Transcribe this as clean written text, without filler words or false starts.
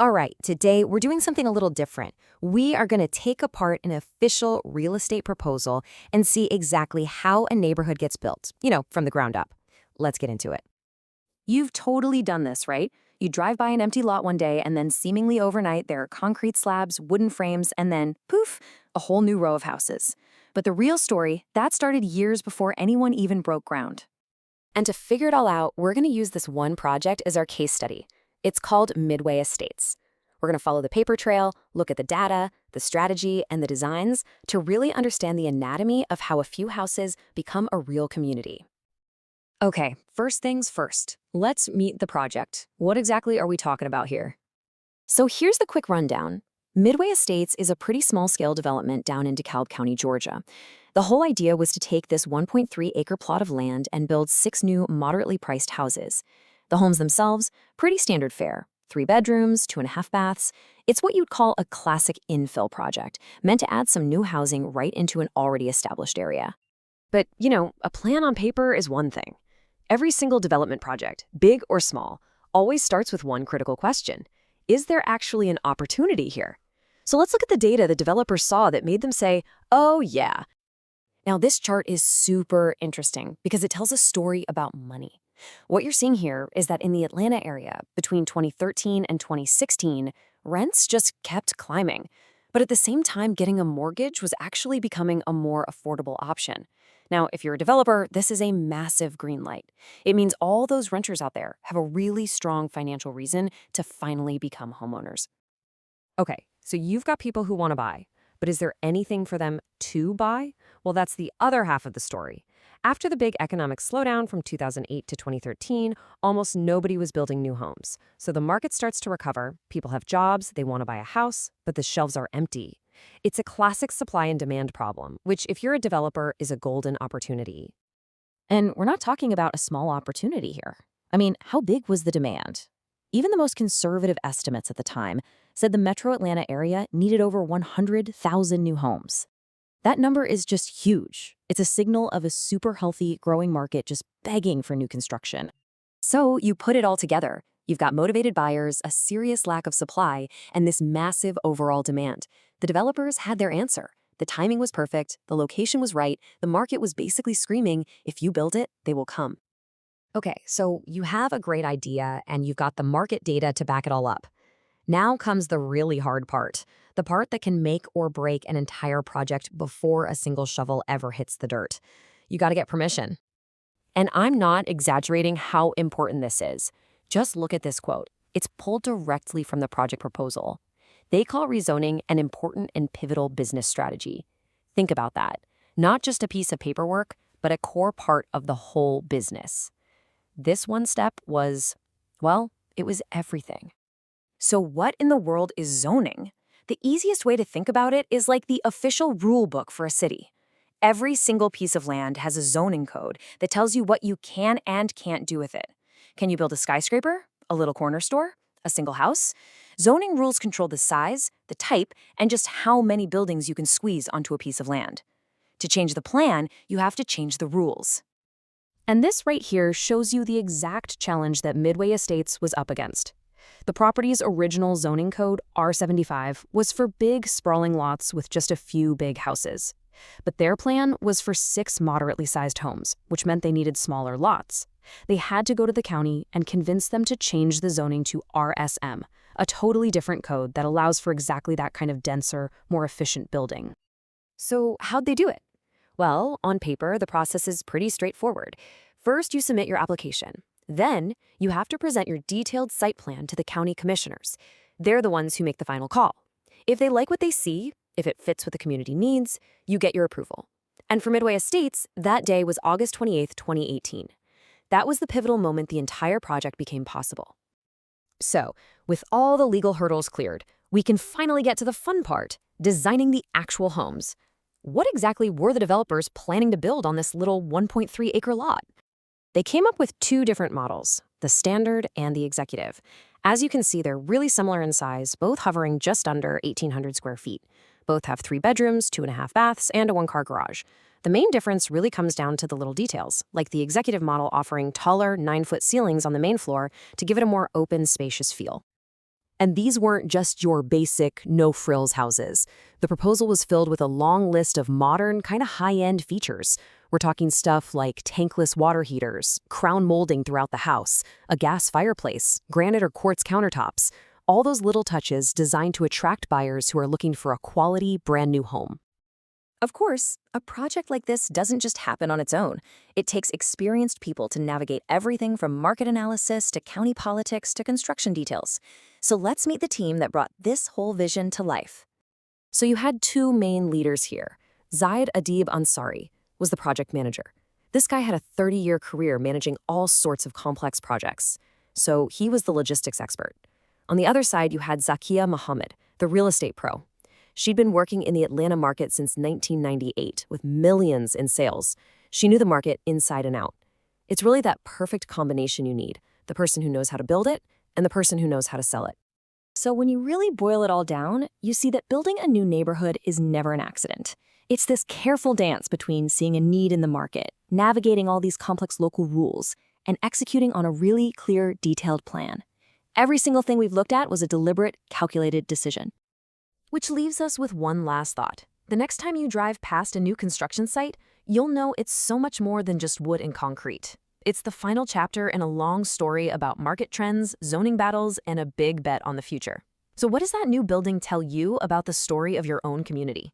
All right, today we're doing something a little different. We are going to take apart an official real estate proposal and see exactly how a neighborhood gets built, from the ground up. Let's get into it. You've totally done this, right? You drive by an empty lot one day and then seemingly overnight there are concrete slabs, wooden frames, and then, poof, a whole new row of houses. But the real story, that started years before anyone even broke ground. And to figure it all out, we're going to use this one project as our case study. It's called Midway Estates. We're going to follow the paper trail, look at the data, the strategy, and the designs to really understand the anatomy of how a few houses become a real community. Okay, first things first. Let's meet the project. What exactly are we talking about here? So here's the quick rundown. Midway Estates is a pretty small-scale development down in DeKalb County, Georgia. The whole idea was to take this 1.3-acre plot of land and build 6 new, moderately priced houses. The homes themselves, pretty standard fare. 3 bedrooms, 2.5 baths. It's what you'd call a classic infill project, meant to add some new housing right into an already established area. But, a plan on paper is one thing. Every single development project, big or small, always starts with one critical question. Is there actually an opportunity here? So let's look at the data the developers saw that made them say, oh yeah. Now this chart is super interesting because it tells a story about money. What you're seeing here is that in the Atlanta area, between 2013 and 2016, rents just kept climbing. But at the same time, getting a mortgage was actually becoming a more affordable option. Now, if you're a developer, this is a massive green light. It means all those renters out there have a really strong financial reason to finally become homeowners. Okay, so you've got people who want to buy, but is there anything for them to buy? Well, that's the other half of the story. After the big economic slowdown from 2008 to 2013, almost nobody was building new homes. So the market starts to recover, people have jobs, they want to buy a house, but the shelves are empty. It's a classic supply and demand problem, which if you're a developer is a golden opportunity. And we're not talking about a small opportunity here. I mean, how big was the demand? Even the most conservative estimates at the time said the metro Atlanta area needed over 100,000 new homes. That number is just huge. It's a signal of a super healthy, growing market just begging for new construction. So you put it all together. You've got motivated buyers, a serious lack of supply, and this massive overall demand. The developers had their answer. The timing was perfect, the location was right, the market was basically screaming, if you build it, they will come. Okay, so you have a great idea and you've got the market data to back it all up. Now comes the really hard part, the part that can make or break an entire project before a single shovel ever hits the dirt. You got to get permission. And I'm not exaggerating how important this is. Just look at this quote. It's pulled directly from the project proposal. They call rezoning an important and pivotal business strategy. Think about that. Not just a piece of paperwork, but a core part of the whole business. This one step was, well, it was everything. So what in the world is zoning? The easiest way to think about it is like the official rule book for a city. Every single piece of land has a zoning code that tells you what you can and can't do with it. Can you build a skyscraper, a little corner store, a single house? Zoning rules control the size, the type, and just how many buildings you can squeeze onto a piece of land. To change the plan, you have to change the rules. And this right here shows you the exact challenge that Midway Estates was up against. The property's original zoning code, R75, was for big, sprawling lots with just a few big houses. But their plan was for 6 moderately sized homes, which meant they needed smaller lots. They had to go to the county and convince them to change the zoning to RSM, a totally different code that allows for exactly that kind of denser, more efficient building. So how'd they do it? Well, on paper, the process is pretty straightforward. First, you submit your application. Then, you have to present your detailed site plan to the county commissioners. They're the ones who make the final call. If they like what they see, if it fits what the community needs, you get your approval. And for Midway Estates, that day was August 28, 2018. That was the pivotal moment the entire project became possible. So, with all the legal hurdles cleared, we can finally get to the fun part, designing the actual homes. What exactly were the developers planning to build on this little 1.3-acre lot? They came up with 2 different models, the standard and the executive. As you can see, they're really similar in size, both hovering just under 1,800 square feet. Both have 3 bedrooms, 2.5 baths, and a 1-car garage. The main difference really comes down to the little details, like the executive model offering taller 9-foot ceilings on the main floor to give it a more open, spacious feel. And these weren't just your basic, no-frills houses. The proposal was filled with a long list of modern, kind of high-end features. We're talking stuff like tankless water heaters, crown molding throughout the house, a gas fireplace, granite or quartz countertops. All those little touches designed to attract buyers who are looking for a quality, brand-new home. Of course, a project like this doesn't just happen on its own. It takes experienced people to navigate everything from market analysis to county politics to construction details. So let's meet the team that brought this whole vision to life. So you had two main leaders here. Zaid Adib Ansari was the project manager. This guy had a 30-year career managing all sorts of complex projects. So he was the logistics expert. On the other side, you had Zakia Mohammed, the real estate pro. She'd been working in the Atlanta market since 1998 with millions in sales. She knew the market inside and out. It's really that perfect combination you need, the person who knows how to build it and the person who knows how to sell it. So when you really boil it all down, you see that building a new neighborhood is never an accident. It's this careful dance between seeing a need in the market, navigating all these complex local rules, and executing on a really clear, detailed plan. Every single thing we've looked at was a deliberate, calculated decision. Which leaves us with one last thought. The next time you drive past a new construction site, you'll know it's so much more than just wood and concrete. It's the final chapter in a long story about market trends, zoning battles, and a big bet on the future. So what does that new building tell you about the story of your own community?